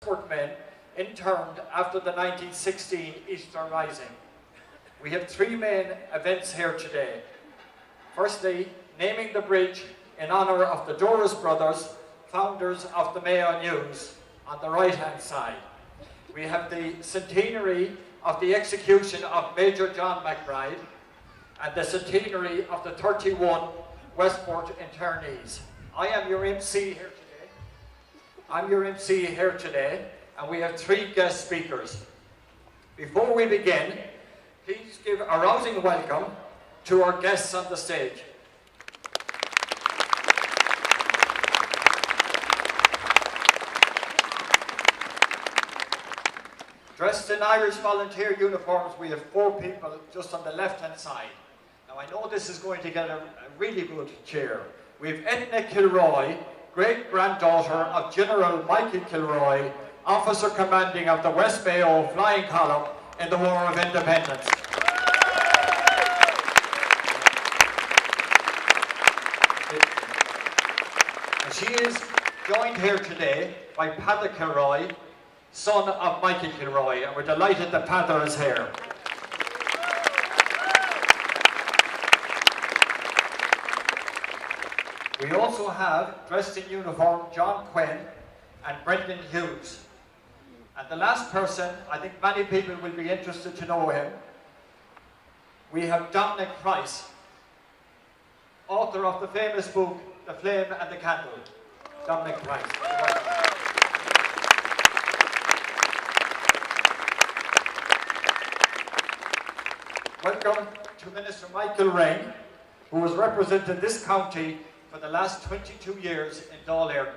Westport men interned after the 1916 Easter Rising. We have three main events here today. Firstly, naming the bridge in honour of the Doris brothers, founders of the Mayo News, on the right-hand side. We have the centenary of the execution of Major John Macbride and the centenary of the 31 Westport internees. I am your MC here today. And we have three guest speakers. Before we begin, please give a rousing welcome to our guests on the stage. Dressed in Irish volunteer uniforms, we have four people just on the left-hand side. Now I know this is going to get a really good cheer. We have Edna Kilroy, great-granddaughter of General Michael Kilroy, officer commanding of the West Mayo Flying Column in the War of Independence. And she is joined here today by Padda Kilroy, son of Michael Kilroy, and we're delighted that Padda is here. We also have, dressed in uniform, John Quinn and Brendan Hughes. And the last person, I think many people will be interested to know him, we have Dominic Price, author of the famous book, The Flame and the Candle. Dominic Price. Welcome to Minister Michael Ring, who has represented this county for the last 22 years in Dáil Éireann.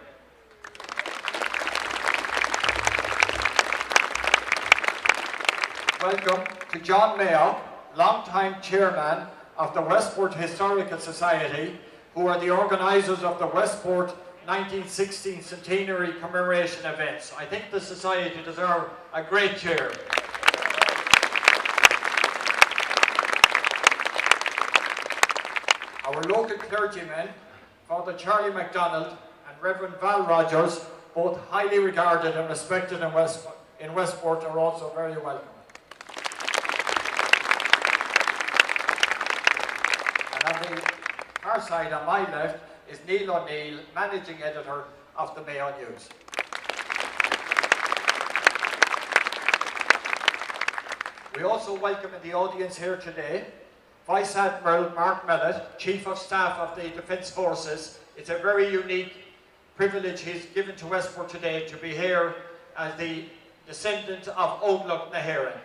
Welcome to John Mayo, long-time chairman of the Westport Historical Society, who are the organisers of the Westport 1916 Centenary Commemoration events. I think the Society deserve a great cheer. Our local clergymen, Father Charlie MacDonald and Reverend Val Rogers, both highly regarded and respected in Westport, are also very welcome. And on the far side, on my left, is Neil O'Neill, Managing Editor of the Mayo News. We also welcome in the audience here today Vice Admiral Mark Mellett, Chief of Staff of the Defence Forces. It's a very unique privilege he's given to Westport today to be here as the descendant of Óglaigh na hÉireann.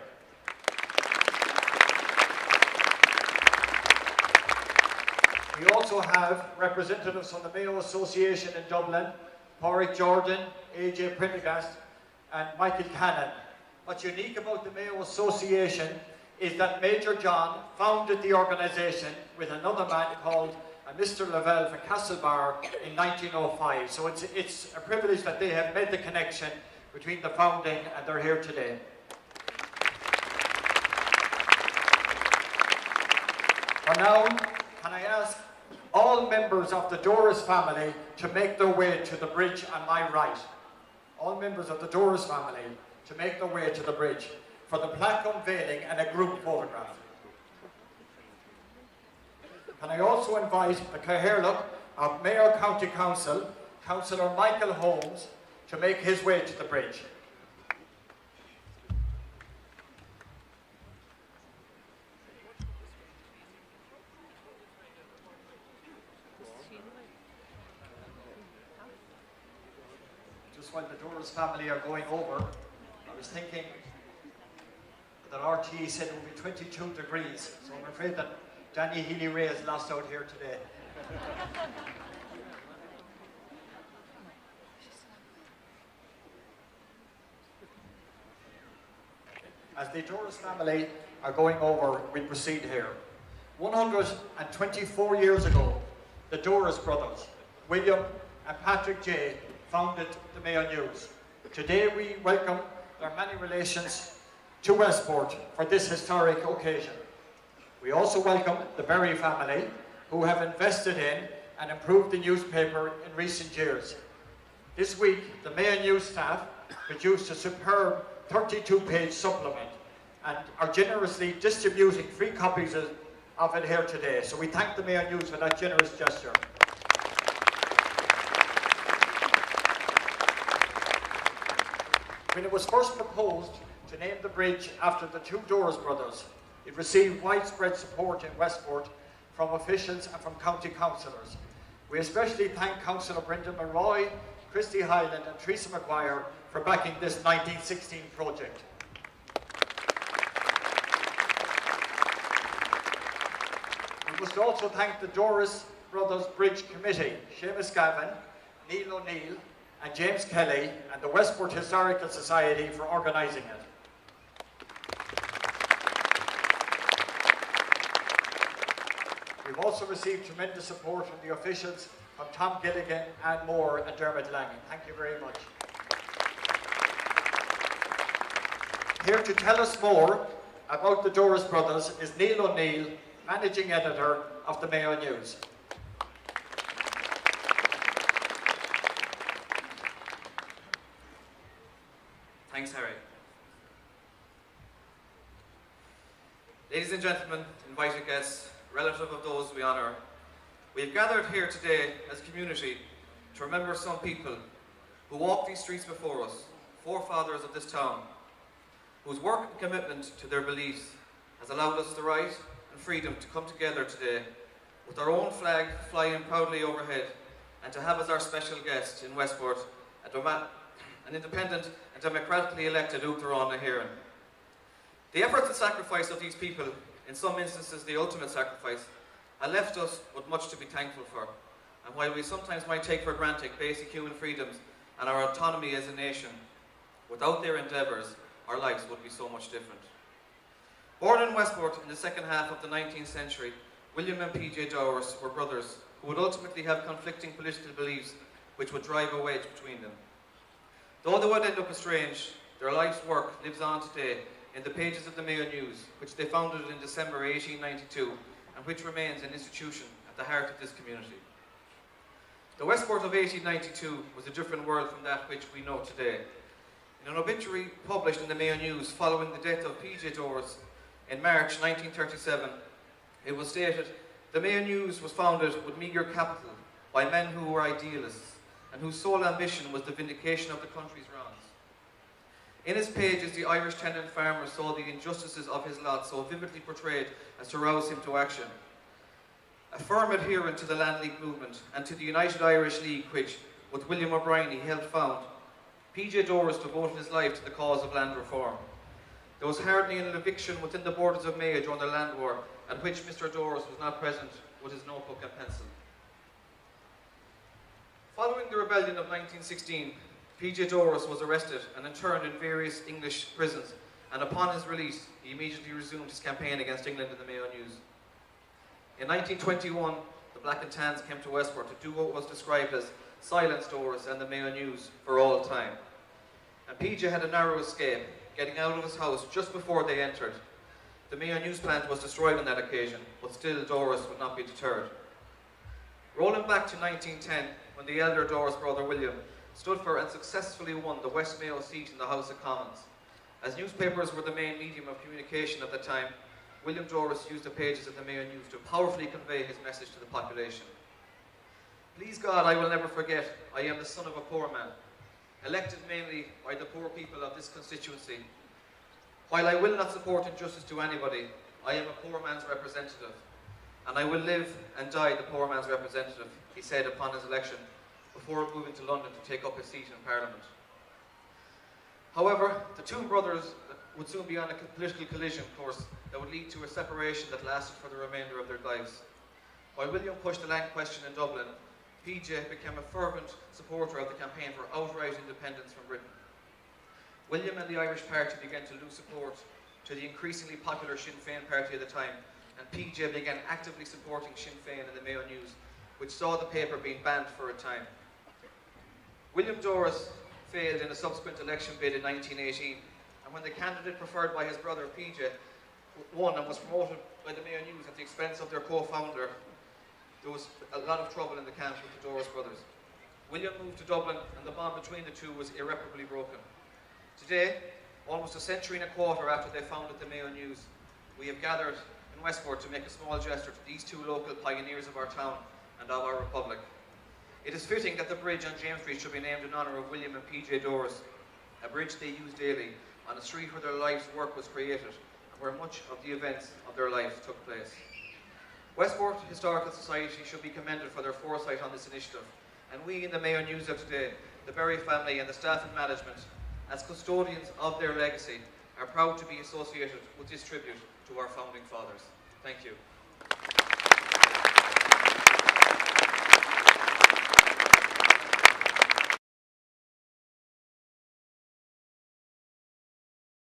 We also have representatives from the Mayo Association in Dublin, Pádraig Jordan, AJ Prendergast and Michael Cannon. What's unique about the Mayo Association is that Major John founded the organisation with another man called Mr. Lavelle for Castlebar in 1905. So it's a privilege that they have made the connection between the founding and they're here today. For now, can I ask all members of the Doris family to make their way to the bridge on my right. All members of the Doris family to make their way to the bridge for the plaque unveiling and a group photograph. Can I also invite the Cathaoirleach of Mayo County Council, Councillor Michael Holmes, to make his way to the bridge. Just while the Doris family are going over, I was thinking that RTE said it would be 22 degrees, so I'm afraid that Danny Healy-Ray is lost out here today. As the Doris family are going over, we proceed here. 124 years ago, the Doris brothers, William and Patrick J., founded the Mayo News. Today we welcome their many relations to Westport for this historic occasion. We also welcome the Berry family, who have invested in and improved the newspaper in recent years. This week, the Mayo News staff produced a superb 32-page supplement and are generously distributing free copies of it here today. So we thank the Mayo News for that generous gesture. When it was first proposed to name the bridge after the two Doris brothers, it received widespread support in Westport from officials and from county councillors. We especially thank Councillor Brendan Mulroy, Christy Hyland and Teresa Maguire for backing this 1916 project. We must also thank the Doris Brothers Bridge Committee, Seamus Gavin, Neil O'Neill and James Kelly and the Westport Historical Society for organising it. We've also received tremendous support from the officials from Tom Gilligan, Anne Moore and Dermot Langan. Thank you very much. Here to tell us more about the Doris Brothers is Neil O'Neill, Managing Editor of the Mayo News. Thanks, Harry. Ladies and gentlemen, invited guests, relative of those we honour, we have gathered here today as a community to remember some people who walked these streets before us, forefathers of this town, whose work and commitment to their beliefs has allowed us the right and freedom to come together today with our own flag flying proudly overhead and to have as our special guest in Westport an independent and democratically elected Uachtaráin na hÉireann. The efforts and sacrifice of these people, in some instances the ultimate sacrifice, have left us with much to be thankful for. And while we sometimes might take for granted basic human freedoms and our autonomy as a nation, without their endeavours, our lives would be so much different. Born in Westport in the second half of the 19th century, William and P.J. Doris were brothers who would ultimately have conflicting political beliefs which would drive a wedge between them. Though they would end up estranged, their life's work lives on today in the pages of the Mayo News, which they founded in December 1892 and which remains an institution at the heart of this community. The Westport of 1892 was a different world from that which we know today. In an obituary published in the Mayo News following the death of P.J. Doris in March 1937, it was stated, "The Mayo News was founded with meagre capital by men who were idealists and whose sole ambition was the vindication of the country's wrongs." In his pages, the Irish tenant farmer saw the injustices of his lot so vividly portrayed as to rouse him to action. A firm adherent to the Land League movement and to the United Irish League which, with William O'Brien, he helped found, P.J. Doris devoted his life to the cause of land reform. There was hardly an eviction within the borders of Mayo during the land war at which Mr. Doris was not present with his notebook and pencil. Following the rebellion of 1916, P.J. Doris was arrested and interned in various English prisons, and upon his release, he immediately resumed his campaign against England in the Mayo News. In 1921, the Black and Tans came to Westport to do what was described as silence Doris and the Mayo News for all time. And P.J. had a narrow escape, getting out of his house just before they entered. The Mayo News plant was destroyed on that occasion, but still Doris would not be deterred. Rolling back to 1910, when the elder Doris brother William stood for and successfully won the West Mayo seat in the House of Commons. As newspapers were the main medium of communication at the time, William Doris used the pages of the Mayo News to powerfully convey his message to the population. "Please God, I will never forget, I am the son of a poor man, elected mainly by the poor people of this constituency. While I will not support injustice to anybody, I am a poor man's representative, and I will live and die the poor man's representative," he said upon his election, before moving to London to take up his seat in Parliament. However, the two brothers would soon be on a political collision course that would lead to a separation that lasted for the remainder of their lives. While William pushed the land question in Dublin, P.J. became a fervent supporter of the campaign for outright independence from Britain. William and the Irish Party began to lose support to the increasingly popular Sinn Féin party at the time, and P.J. began actively supporting Sinn Féin in the Mayo News, which saw the paper being banned for a time. William Doris failed in a subsequent election bid in 1918, and when the candidate preferred by his brother P.J. won and was promoted by the Mayo News at the expense of their co-founder, there was a lot of trouble in the camp with the Doris brothers. William moved to Dublin and the bond between the two was irreparably broken. Today, almost a century and a quarter after they founded the Mayo News, we have gathered in Westport to make a small gesture to these two local pioneers of our town and of our republic. It is fitting that the bridge on James Street should be named in honour of William and PJ Doris, a bridge they use daily on a street where their life's work was created and where much of the events of their lives took place. Westport Historical Society should be commended for their foresight on this initiative, and we in the Mayo News of today, the Berry family and the staff and management, as custodians of their legacy, are proud to be associated with this tribute to our founding fathers. Thank you.